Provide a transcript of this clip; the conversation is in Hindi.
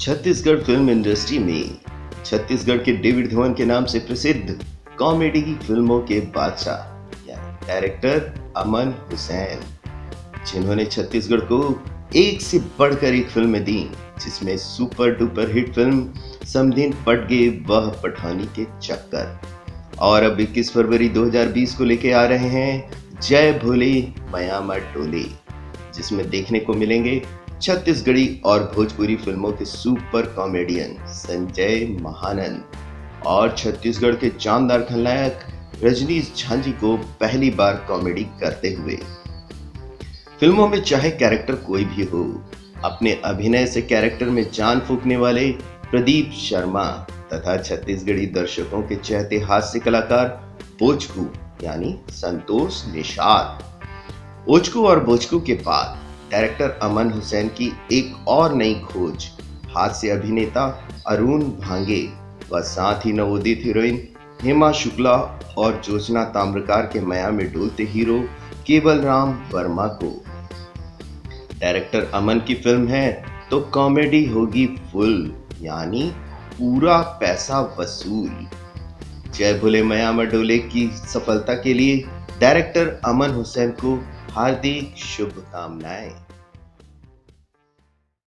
छत्तीसगढ़ फिल्म इंडस्ट्री में छत्तीसगढ़ के डेविड धवन के नाम से प्रसिद्ध कॉमेडी की फिल्मों के बादशाह यानी डायरेक्टर अमन हुसैन, जिन्होंने छत्तीसगढ़ को एक से बढ़कर एक फिल्में दी, जिसमें सुपर डुपर हिट फिल्म समधिन पट गए वह पठानी के चक्कर, और अब 21 फरवरी 2020 को लेके आ रहे हैं जय भोले मयामा डोले, जिसमें देखने को मिलेंगे छत्तीसगढ़ी और भोजपुरी फिल्मों के सुपर कॉमेडियन संजय महानंद और छत्तीसगढ़ के जानदार खलनायक रजनीश झांझी को पहली बार कॉमेडी करते हुए। फिल्मों में चाहे कैरेक्टर कोई भी हो, अपने अभिनय से कैरेक्टर में जान फूंकने वाले प्रदीप शर्मा तथा छत्तीसगढ़ी दर्शकों के चहेते हास्य कलाकार भोजकू यानी संतोष निषाद। ओचकू और भोजकू के बाद डायरेक्टर अमन हुसैन की एक और नई खोज हास्य अभिनेता अरुण भांगे व साथ ही नवोदित हीरोइन हेमा शुक्ला और ज्योत्सना ताम्रकार के माया में डोलते हीरो केवल राम वर्मा को। डायरेक्टर अमन की फिल्म है तो कॉमेडी होगी फुल, यानी पूरा पैसा वसूल। जय भोले मयामा डोले की सफलता के लिए डायरेक्टर अमन हुसैन को हार्दिक शुभकामनाएं।